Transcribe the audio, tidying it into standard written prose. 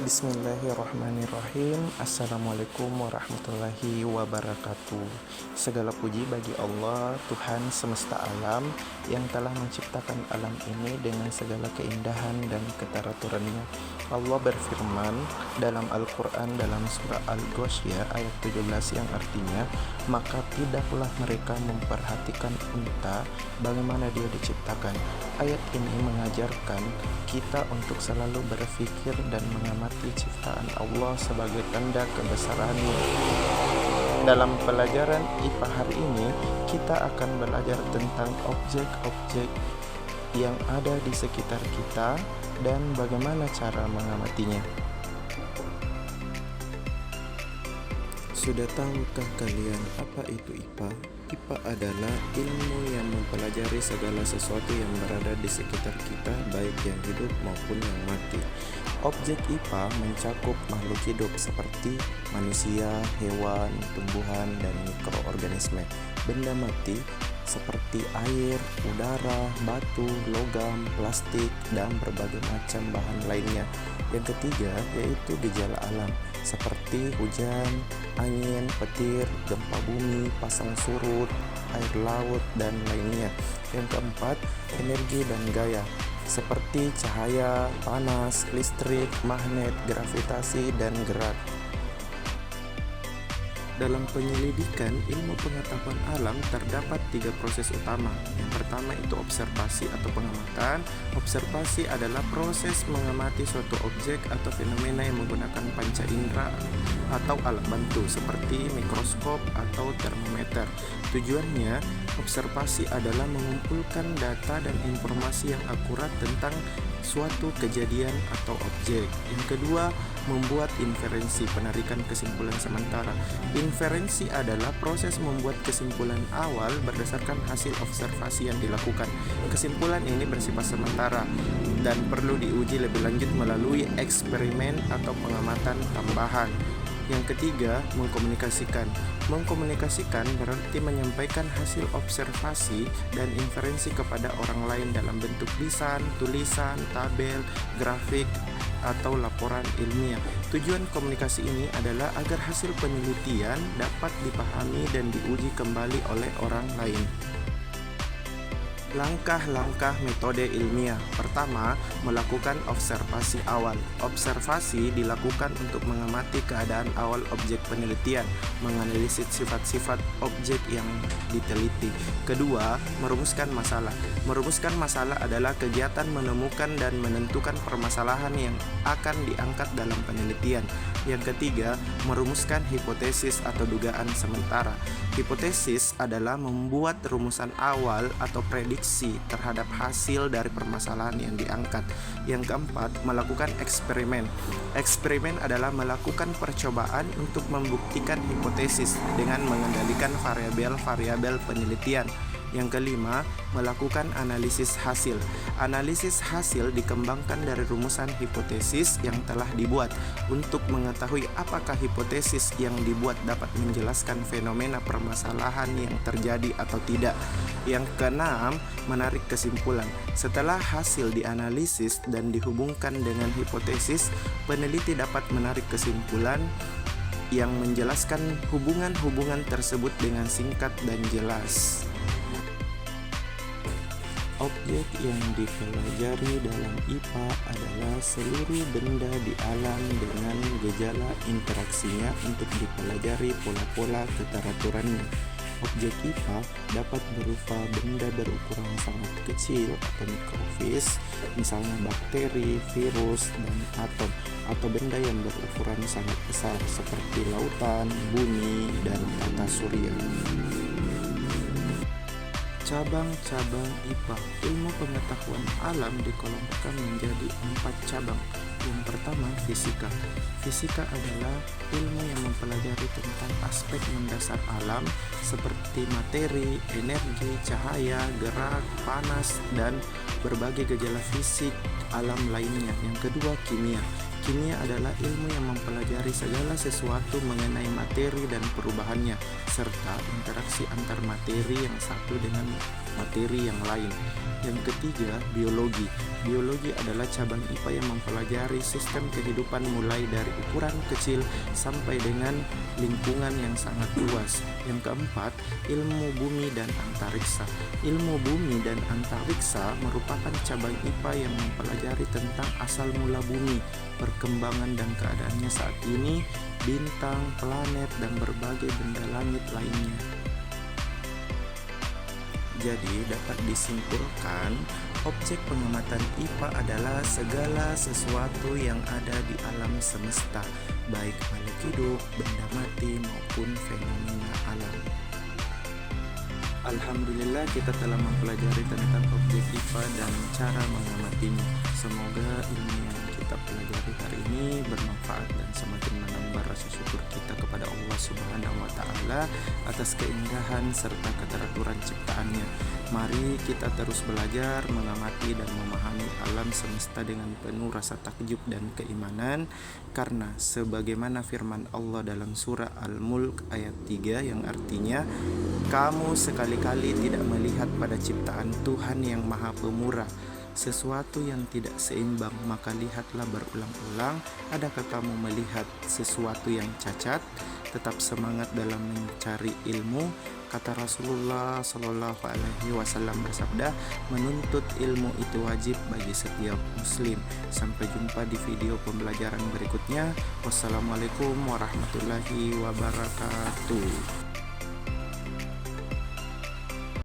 Bismillahirrahmanirrahim. Assalamualaikum warahmatullahi wabarakatuh. Segala puji bagi Allah, Tuhan semesta alam, yang telah menciptakan alam ini dengan segala keindahan dan keteraturannya. Allah berfirman dalam Al-Quran dalam surah Al-Ghasyiyah ayat 17 yang artinya, maka tidaklah mereka memperhatikan unta bagaimana dia diciptakan. Ayat ini mengajarkan kita untuk selalu berpikir dan mengamati ciptaan Allah sebagai tanda kebesarannya. Dalam pelajaran IPA hari ini, kita akan belajar tentang objek-objek yang ada di sekitar kita dan bagaimana cara mengamatinya. Sudah tahukah kalian apa itu IPA? IPA adalah ilmu yang mempelajari segala sesuatu yang berada di sekitar kita, baik yang hidup maupun yang mati. Objek IPA mencakup makhluk hidup seperti manusia, hewan, tumbuhan, dan mikroorganisme. Benda mati seperti air, udara, batu, logam, plastik, dan berbagai macam bahan lainnya. Yang ketiga yaitu gejala alam seperti hujan, angin, petir, gempa bumi, pasang surut, air laut, dan lainnya. Yang keempat, energi dan gaya seperti cahaya, panas, listrik, magnet, gravitasi, dan gerak. Dalam penyelidikan ilmu pengetahuan alam terdapat 3 proses utama. Yang pertama itu observasi atau pengamatan. Observasi adalah proses mengamati suatu objek atau fenomena yang menggunakan panca indera atau alat bantu seperti mikroskop atau termometer. Tujuannya, observasi adalah mengumpulkan data dan informasi yang akurat tentang suatu kejadian atau objek. Yang kedua, membuat inferensi, penarikan kesimpulan sementara. Inferensi adalah proses membuat kesimpulan awal berdasarkan hasil observasi yang dilakukan. Kesimpulan ini bersifat sementara dan perlu diuji lebih lanjut melalui eksperimen atau pengamatan tambahan. Yang ketiga, mengkomunikasikan. Mengkomunikasikan berarti menyampaikan hasil observasi dan inferensi kepada orang lain dalam bentuk lisan, tulisan, tabel, grafik, atau laporan ilmiah. Tujuan komunikasi ini adalah agar hasil penelitian dapat dipahami dan diuji kembali oleh orang lain. Langkah-langkah metode ilmiah. Pertama, melakukan observasi awal. Observasi dilakukan untuk mengamati keadaan awal objek penelitian, menganalisis sifat-sifat objek yang diteliti. Kedua, merumuskan masalah. Merumuskan masalah adalah kegiatan menemukan dan menentukan permasalahan yang akan diangkat dalam penelitian. Yang ketiga, merumuskan hipotesis atau dugaan sementara. Hipotesis adalah membuat rumusan awal atau prediksi terhadap hasil dari permasalahan yang diangkat. Yang keempat, melakukan eksperimen. Eksperimen adalah melakukan percobaan untuk membuktikan hipotesis dengan mengendalikan variabel-variabel penelitian. Yang kelima, melakukan analisis hasil. Analisis hasil dikembangkan dari rumusan hipotesis yang telah dibuat untuk mengetahui apakah hipotesis yang dibuat dapat menjelaskan fenomena permasalahan yang terjadi atau tidak. Yang keenam, menarik kesimpulan. Setelah hasil dianalisis dan dihubungkan dengan hipotesis, peneliti dapat menarik kesimpulan yang menjelaskan hubungan-hubungan tersebut dengan singkat dan jelas. Objek yang dipelajari dalam IPA adalah seluruh benda di alam dengan gejala interaksinya untuk dipelajari pola-pola keteraturannya. Objek IPA dapat berupa benda berukuran sangat kecil atau mikrofis, misalnya bakteri, virus, dan atom, atau benda yang berukuran sangat besar seperti lautan, bumi, dan tata surya. Cabang-cabang IPA. Ilmu pengetahuan alam dikelompokkan menjadi 4 cabang. Yang pertama, fisika. Fisika adalah ilmu yang mempelajari tentang aspek mendasar alam seperti materi, energi, cahaya, gerak, panas, dan berbagai gejala fisik alam lainnya. Yang kedua, kimia. Kimia adalah ilmu yang mempelajari segala sesuatu mengenai materi dan perubahannya, serta interaksi antar materi yang satu dengan materi yang lain. Yang ketiga, biologi. Biologi adalah cabang IPA yang mempelajari sistem kehidupan mulai dari ukuran kecil sampai dengan lingkungan yang sangat luas. Yang keempat, ilmu bumi dan antariksa. Ilmu bumi dan antariksa merupakan cabang IPA yang mempelajari tentang asal mula bumi, perkembangan dan keadaannya saat ini, bintang, planet, dan berbagai benda langit lainnya. Jadi dapat disimpulkan, objek pengamatan IPA adalah segala sesuatu yang ada di alam semesta, baik makhluk hidup, benda mati, maupun fenomena alam. Alhamdulillah kita telah mempelajari tentang objek IPA dan cara mengamatinya. Semoga ilmu yang kita pelajari hari ini bermanfaat dan semakin menambah rasa syukur kita kepada Allah Subhanahu wa Ta'ala atas keindahan serta keteraturan ciptaannya. Mari kita terus belajar, mengamati dan memahami alam semesta dengan penuh rasa takjub dan keimanan, karena sebagaimana firman Allah dalam surah Al-Mulk ayat 3 yang artinya, kamu sekali-kali tidak melihat pada ciptaan Tuhan yang Maha Pemurah sesuatu yang tidak seimbang, maka lihatlah berulang-ulang. Adakah kamu melihat sesuatu yang cacat? Tetap semangat dalam mencari ilmu. Kata Rasulullah Shallallahu Alaihi Wasallam bersabda, menuntut ilmu itu wajib bagi setiap muslim. Sampai jumpa di video pembelajaran berikutnya. Wassalamualaikum warahmatullahi wabarakatuh.